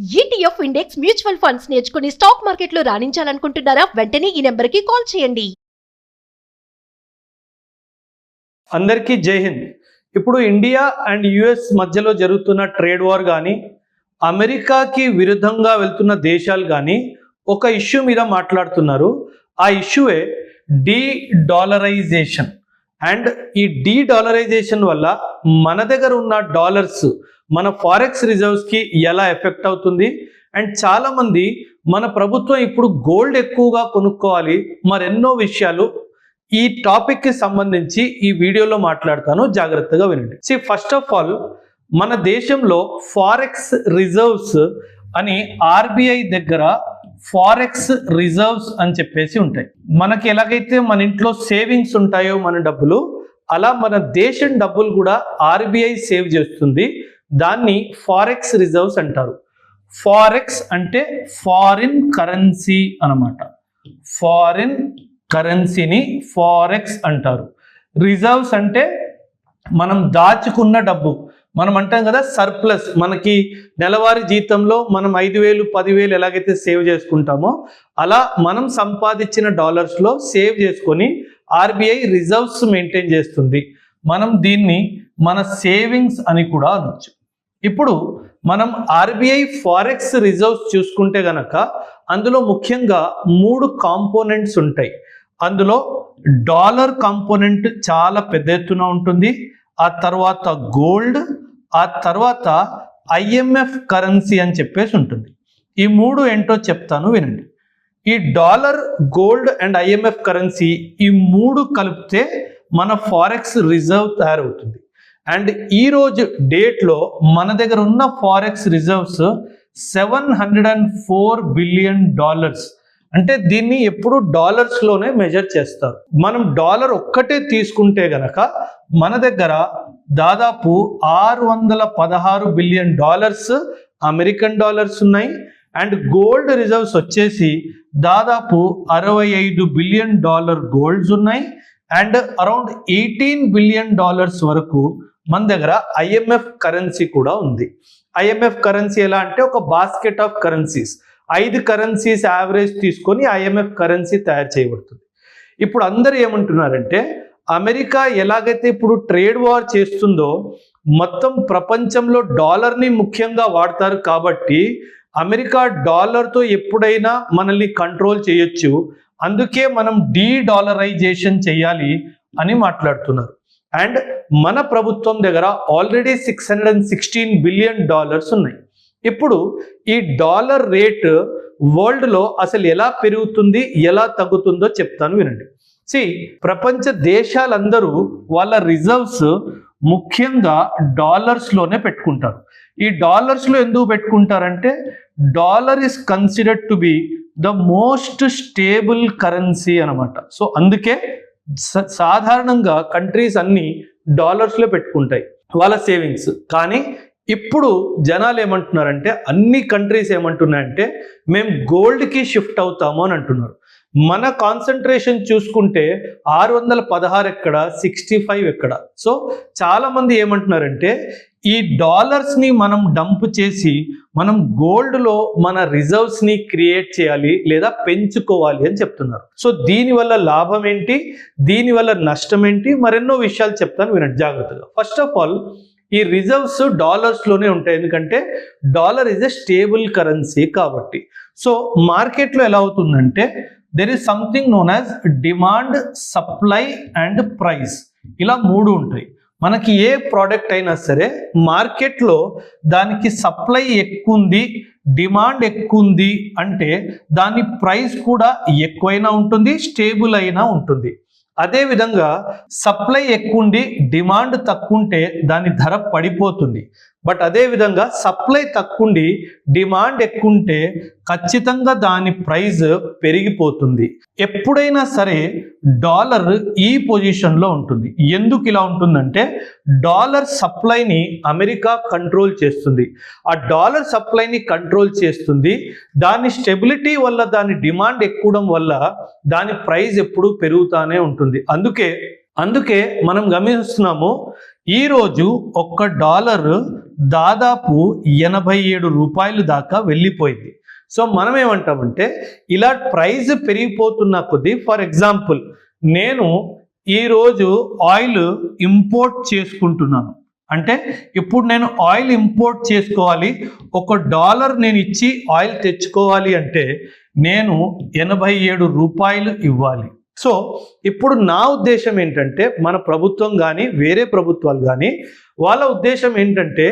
ETF index mutual funds నేర్చుకుని stock మార్కెట్లో రాణించాలనుకుంటున్నారా? వెంటనే ఈ నెంబర్కి కాల్ చేయండి. అందరికీ జై హింద్. ఇప్పుడు ఇండియా అండ్ యుఎస్ మధ్యలో జరుగుతున్న ట్రేడ్ వార్ కానీ, అమెరికాకి విరుద్ధంగా వెళ్తున్న దేశాలు కానీ ఒక ఇష్యూ మీద మాట్లాడుతున్నారు. ఆ ఇష్యూయే డీ-డాలరైజేషన్. అండ్ ఈ డీ-డాలరైజేషన్ వల్ల మన దగ్గర ఉన్న డాలర్స్ మన ఫారెక్స్ రిజర్వ్స్కి ఎలా ఎఫెక్ట్ అవుతుంది. అండ్ చాలామంది మన ప్రభుత్వం ఇప్పుడు గోల్డ్ ఎక్కువగా కొనుక్కోవాలి, మరెన్నో విషయాలు ఈ టాపిక్కి సంబంధించి ఈ వీడియోలో మాట్లాడతాను, జాగ్రత్తగా వినండి. ఫస్ట్ ఆఫ్ ఆల్, మన దేశంలో ఫారెక్స్ రిజర్వ్స్ అని ఆర్బీఐ దగ్గర ఫారెక్స్ రిజర్వ్స్ అని చెప్పేసి ఉంటాయి. మనకి ఎలాగైతే మన ఇంట్లో సేవింగ్స్ ఉంటాయో మన డబ్బులు, అలా మన దేశం డబ్బులు కూడా ఆర్బీఐ సేవ్ చేస్తుంది. దాన్ని ఫారెక్స్ రిజర్వ్స్ అంటారు. ఫారెక్స్ అంటే ఫారిన్ కరెన్సీ అన్నమాట. ఫారిన్ కరెన్సీని ఫారెక్స్ అంటారు. రిజర్వ్స్ అంటే మనం దాచుకున్న డబ్బు. మనం అంటాం కదా సర్ప్లస్. మనకి నెలవారీ జీతంలో మనం 5,000 10,000 ఎలాగైతే సేవ్ చేసుకుంటామో, అలా మనం సంపాదించిన డాలర్స్లో సేవ్ చేసుకొని ఆర్బీఐ రిజర్వ్స్ మెయింటైన్ చేస్తుంది. మనం దీన్ని మన సేవింగ్స్ అని కూడా అనొచ్చు. ఇప్పుడు మనం ఆర్బీఐ ఫారెక్స్ రిజర్వ్స్ చూసుకుంటే గనక అందులో ముఖ్యంగా 3 కాంపోనెంట్స్ ఉంటాయి. అందులో డాలర్ కాంపోనెంట్ చాలా పెద్ద ఎత్తున ఉంటుంది. ఆ తర్వాత గోల్డ్, ఆ తర్వాత ఐఎంఎఫ్ కరెన్సీ అని చెప్పేసి ఉంటుంది. ఈ 3 ఏంటో చెప్తాను, వినండి. ఈ dollar, gold and IMF currency, ఈ 3 కలిపితే మన ఫారెక్స్ రిజర్వ్ తయారవుతుంది. అండ్ ఈరోజు డేట్లో మన దగ్గర ఉన్న ఫారెక్స్ రిజర్వ్స్ $704 బిలియన్. అంటే దీన్ని ఎప్పుడు డాలర్స్లోనే మెజర్ చేస్తారు. మనం డాలర్ ఒక్కటే తీసుకుంటే గనక మన దగ్గర దాదాపు $616 బిలియన్ అమెరికన్ డాలర్స్ ఉన్నాయి. అండ్ గోల్డ్ రిజర్వ్స్ వచ్చేసి దాదాపు $65 బిలియన్ గోల్డ్స్ ఉన్నాయి. అండ్ అరౌండ్ $18 బిలియన్ వరకు మన దగ్గర ఐఎంఎఫ్ కరెన్సీ కూడా ఉంది. ఐఎంఎఫ్ కరెన్సీ ఎలా అంటే ఒక basket of currencies, 5 currencies average తీసుకొని ఐఎంఎఫ్ కరెన్సీ తయారు చేయబడుతుంది. ఇప్పుడు అందరూ ఏమంటున్నారంటే, అమెరికా ఎలాగైతే ఇప్పుడు ట్రేడ్ వార్ చేస్తుందో, మొత్తం ప్రపంచంలో డాలర్ని ముఖ్యంగా వాడతారు కాబట్టి అమెరికా డాలర్తో ఎప్పుడైనా మనల్ని కంట్రోల్ చేయొచ్చు, అందుకే మనం డీ-డాలరైజేషన్ చేయాలి అని మాట్లాడుతున్నారు. అండ్ మన ప్రభుత్వం దగ్గర ఆల్రెడీ $616 బిలియన్ ఉన్నాయి. ఇప్పుడు ఈ డాలర్ రేట్ వరల్డ్లో అసలు ఎలా పెరుగుతుంది, ఎలా తగ్గుతుందో చెప్తాను, వినండి. ప్రపంచ దేశాలందరూ వాళ్ళ రిజర్వ్స్ ముఖ్యంగా డాలర్స్లోనే పెట్టుకుంటారు. ఈ డాలర్స్లో ఎందుకు పెట్టుకుంటారంటే, dollar is considered to be the most stable currency అనమాట. సో అందుకే సాధారణంగా కంట్రీస్ అన్ని డాలర్స్లో పెట్టుకుంటాయి వాళ్ళ సేవింగ్స్. కానీ ఇప్పుడు జనాలు ఏమంటున్నారంటే, అన్ని కంట్రీస్ ఏమంటున్నాయంటే మేము గోల్డ్కి షిఫ్ట్ అవుతాము అని అంటున్నారు. మన కాన్సన్ట్రేషన్ చూసుకుంటే 616 ఎక్కడ, 65 ఎక్కడ. సో చాలామంది ఏమంటున్నారంటే, ఈ డాలర్స్ని మనం డంప్ చేసి మనం గోల్డ్లో మన రిజర్వ్స్ని క్రియేట్ చేయాలి లేదా పెంచుకోవాలి అని చెప్తున్నారు. సో దీనివల్ల లాభం ఏంటి, దీనివల్ల నష్టం ఏంటి, మరెన్నో విషయాలు చెప్తాను, వినండి జాగ్రత్తగా. ఫస్ట్ ఆఫ్ ఆల్, ఈ రిజర్వ్స్ డాలర్స్లోనే ఉంటాయి, ఎందుకంటే dollar is a stable currency కాబట్టి. సో మార్కెట్లో ఎలా అవుతుందంటే, there is something known as demand, supply and price. ఇలా 3 ఉంటాయి. మనకి ఏ ప్రోడక్ట్ అయినా సరే మార్కెట్లో దానికి సప్లై ఎక్కువ ఉంది, డిమాండ్ ఎక్కువ ఉంది అంటే దాని ప్రైస్ కూడా ఎక్కువైనా ఉంటుంది, స్టేబుల్ అయినా ఉంటుంది. అదేవిధంగా సప్లై ఎక్కువ ఉండి డిమాండ్ తక్కువ ఉంటే దాని ధర పడిపోతుంది. బట్ అదేవిధంగా సప్లై తక్కువ ఉండి డిమాండ్ ఎక్కువ ఉంటే ఖచ్చితంగా దాని ప్రైస్ పెరిగిపోతుంది. ఎప్పుడైనా సరే డాలర్ ఈ పొజిషన్లో ఉంటుంది. ఎందుకు ఇలా ఉంటుందంటే, డాలర్ సప్లైని అమెరికా కంట్రోల్ చేస్తుంది. ఆ డాలర్ సప్లైని కంట్రోల్ చేస్తుంది. దాని స్టెబిలిటీ వల్ల, దాని డిమాండ్ ఎక్కువడం వల్ల దాని ప్రైస్ ఎప్పుడూ పెరుగుతూనే ఉంటుంది. అందుకే మనం గమనిస్తున్నాము, ఈరోజు $1 దాదాపు 87 రూపాయలు దాకా వెళ్ళిపోయింది. సో మనం ఏమంటామంటే ఇలా ప్రైస్ పెరిగిపోతున్న కొద్దీ, ఫర్ ఎగ్జాంపుల్ నేను ఈరోజు ఆయిల్ ఇంపోర్ట్ చేసుకుంటున్నాను. అంటే ఇప్పుడు నేను ఆయిల్ ఇంపోర్ట్ చేసుకోవాలి, $1 నేను ఇచ్చి ఆయిల్ తెచ్చుకోవాలి అంటే నేను 87 రూపాయలు ఇవ్వాలి. సో ఇప్పుడు నా ఉద్దేశం ఏంటంటే, మన ప్రభుత్వం కానీ వేరే ప్రభుత్వాలు కానీ వాళ్ళ ఉద్దేశం ఏంటంటే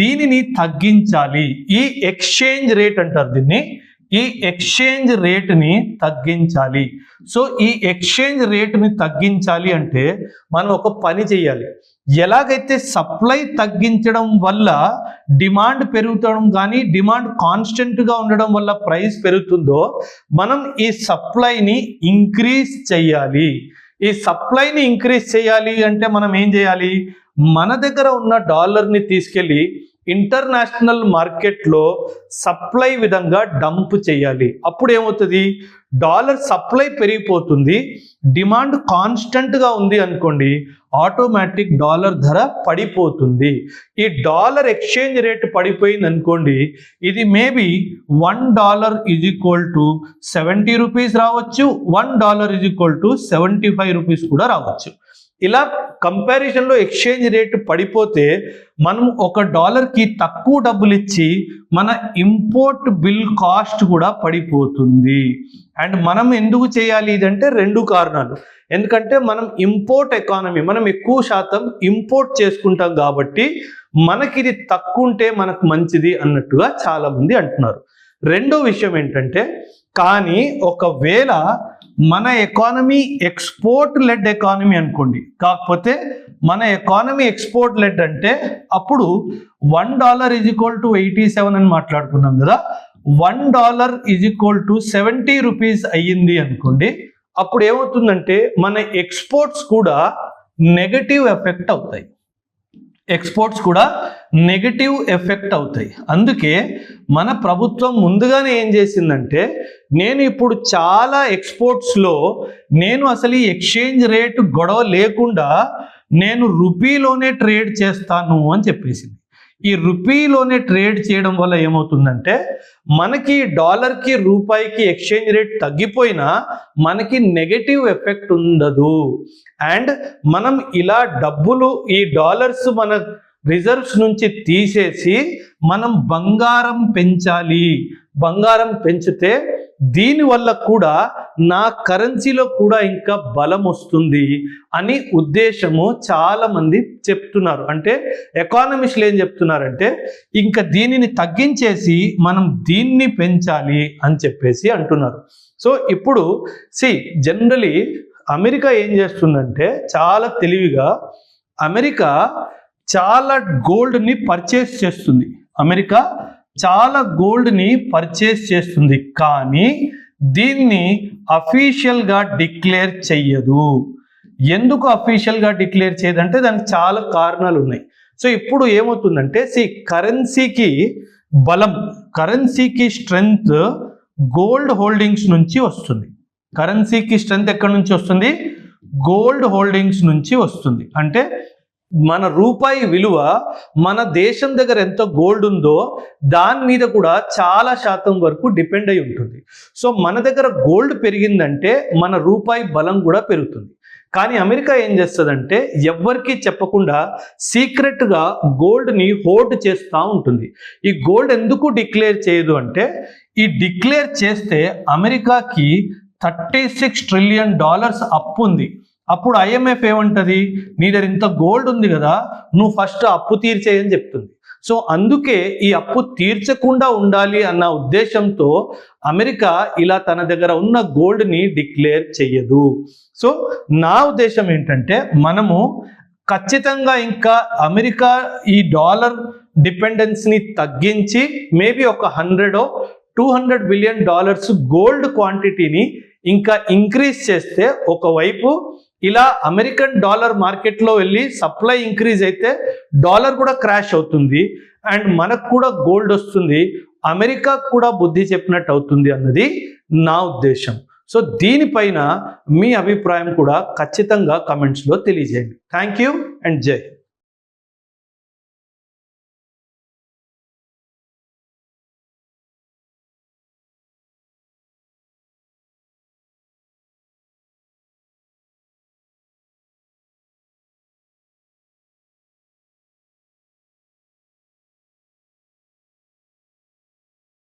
దీనిని తగ్గించాలి. ఈ ఎక్స్చేంజ్ రేట్ అంటారు దీన్ని, ఈ ఎక్స్చేంజ్ రేట్ని తగ్గించాలి. సో ఈ ఎక్స్చేంజ్ రేట్ని తగ్గించాలి అంటే మనం ఒక పని చేయాలి. ఎలాగైతే సప్లై తగ్గించడం వల్ల డిమాండ్ పెరుగుతడం కానీ డిమాండ్ కాన్స్టెంట్గా ఉండడం వల్ల ప్రైస్ పెరుగుతుందో, మనం ఈ సప్లైని ఇంక్రీజ్ చేయాలి. ఈ సప్లైని ఇంక్రీజ్ చేయాలి అంటే మనం ఏం చేయాలి, మన దగ్గర ఉన్న డాలర్ని తీసుకెళ్ళి ఇంటర్నేషనల్ మార్కెట్లో సప్లై విధంగా డంప్ చేయాలి. అప్పుడు ఏమవుతుంది, డాలర్ సప్లై పెరిగిపోతుంది, డిమాండ్ కాన్స్టెంట్గా ఉంది అనుకోండి, ఆటోమేటిక్ డాలర్ ధర పడిపోతుంది. ఈ డాలర్ ఎక్స్చేంజ్ రేట్ పడిపోయింది అనుకోండి, ఇది మేబీ $1 = 70 రూపీస్ రావచ్చు, $1 = 75 రూపీస్ కూడా రావచ్చు. ఇలా కంపారిజన్లో ఎక్స్చేంజ్ రేట్ పడిపోతే మనం $1కి తక్కువ డబ్బులు ఇచ్చి మన ఇంపోర్ట్ బిల్ కాస్ట్ కూడా పడిపోతుంది. అండ్ మనం ఎందుకు చేయాలి ఇదంటే 2 కారణాలు. ఎందుకంటే మనం ఇంపోర్ట్ ఎకానమీ, మనం ఎక్కువ శాతం ఇంపోర్ట్ చేసుకుంటాం కాబట్టి మనకి ఇది తక్కువ ఉంటే మనకు మంచిది అన్నట్టుగా చాలా మంది అంటున్నారు. రెండో విషయం ఏంటంటే, కానీ ఒకవేళ మన ఎకానమీ ఎక్స్పోర్ట్ లెడ్ ఎకానమీ అనుకోండి, కాకపోతే మన ఎకానమీ ఎక్స్పోర్ట్ లెడ్ అంటే అప్పుడు $1 = 87 అని మాట్లాడుకున్నాం కదా, $1 = 70 రూపీస్ అయ్యింది అనుకోండి, అప్పుడు ఏమవుతుందంటే మన ఎక్స్పోర్ట్స్ కూడా నెగటివ్ ఎఫెక్ట్ అవుతాయి. ఎక్స్పోర్ట్స్ కూడా నెగటివ్ ఎఫెక్ట్ అవుతాయి. అందుకే మన ప్రభుత్వం ముందుగానే ఏం చేసిందంటే, నేను ఇప్పుడు చాలా ఎక్స్పోర్ట్స్లో నేను అసలు ఈ ఎక్స్చేంజ్ రేట్ గొడవ లేకుండా నేను రూపీలోనే ట్రేడ్ చేస్తాను అని చెప్పేసింది. ఈ రూపీలోనే ట్రేడ్ చేయడం వల్ల ఏమవుతుందంటే, మనకి డాలర్కి రూపాయికి ఎక్స్చేంజ్ రేట్ తగ్గిపోయినా మనకి నెగటివ్ ఎఫెక్ట్ ఉండదు. అండ్ మనం ఇలా డబ్బులు, ఈ డాలర్స్ మన రిజర్వ్స్ నుంచి తీసేసి మనం బంగారం పెంచాలి. బంగారం పెంచితే దీనివల్ల కూడా నా కరెన్సీలో కూడా ఇంకా బలం వస్తుంది అని ఉద్దేశము చాలా మంది చెప్తున్నారు. అంటే ఎకానమిస్టులు ఏం చెప్తున్నారంటే, ఇంకా దీనిని తగ్గించేసి మనం దీన్ని పెంచాలి అని చెప్పేసి అంటున్నారు. సో ఇప్పుడు జనరలీ అమెరికా ఏం చేస్తుందంటే, చాలా తెలివిగా అమెరికా చాలా గోల్డ్ని పర్చేస్ చేస్తుంది. అమెరికా చాలా గోల్డ్ని పర్చేస్ చేస్తుంది, కానీ దీన్ని అఫీషియల్గా డిక్లేర్ చెయ్యదు. ఎందుకు అఫీషియల్గా డిక్లేర్ చేయదంటే దానికి చాలా కారణాలు ఉన్నాయి. సో ఇప్పుడు ఏమవుతుందంటే, కరెన్సీకి బలం, కరెన్సీకి స్ట్రెంగ్త్ గోల్డ్ హోల్డింగ్స్ నుంచి వస్తుంది. కరెన్సీకి స్ట్రెంగ్త్ ఎక్కడి నుంచి వస్తుంది, గోల్డ్ హోల్డింగ్స్ నుంచి వస్తుంది. అంటే మన రూపాయి విలువ మన దేశం దగ్గర ఎంత గోల్డ్ ఉందో దాని మీద కూడా చాలా శాతం వరకు డిపెండ్ అయి ఉంటుంది. సో మన దగ్గర గోల్డ్ పెరిగిందంటే మన రూపాయి బలం కూడా పెరుగుతుంది. కానీ అమెరికా ఏం చేస్తుందంటే, ఎవ్వరికీ చెప్పకుండా సీక్రెట్గా గోల్డ్ని హోల్డ్ చేస్తూ ఉంటుంది. ఈ గోల్డ్ ఎందుకు డిక్లేర్ చేయదు అంటే, ఈ డిక్లేర్ చేస్తే అమెరికాకి $36 ట్రిలియన్ అప్పు ఉంది. అప్పుడు IMF ఏమంటది, నీ దగ్గర ఇంత గోల్డ్ ఉంది కదా, నువ్వు ఫస్ట్ అప్పు తీర్చేయని చెప్తుంది. సో అందుకే ఈ అప్పు తీర్చకుండా ఉండాలి అన్న ఉద్దేశంతో అమెరికా ఇలా తన దగ్గర ఉన్న గోల్డ్ని డిక్లేర్ చెయ్యదు. సో నా ఉద్దేశం ఏంటంటే, మనము ఖచ్చితంగా ఇంకా అమెరికా ఈ డాలర్ డిపెండెన్స్ని తగ్గించి మేబీ ఒక $100-200 బిలియన్ గోల్డ్ క్వాంటిటీని ఇంకా ఇంక్రీజ్ చేస్తే, ఒకవైపు ఇలా అమెరికన్ డాలర్ మార్కెట్లో వెళ్ళి సప్లై ఇంక్రీజ్ అయితే డాలర్ కూడా క్రాష్ అవుతుంది అండ్ మనకు కూడా గోల్డ్ వస్తుంది, అమెరికా కూడా బుద్ధి చెప్పినట్టు అవుతుంది అన్నది నా ఉద్దేశం. సో దీనిపైన మీ అభిప్రాయం కూడా ఖచ్చితంగా కమెంట్స్లో తెలియజేయండి. థ్యాంక్ యూ అండ్ జై.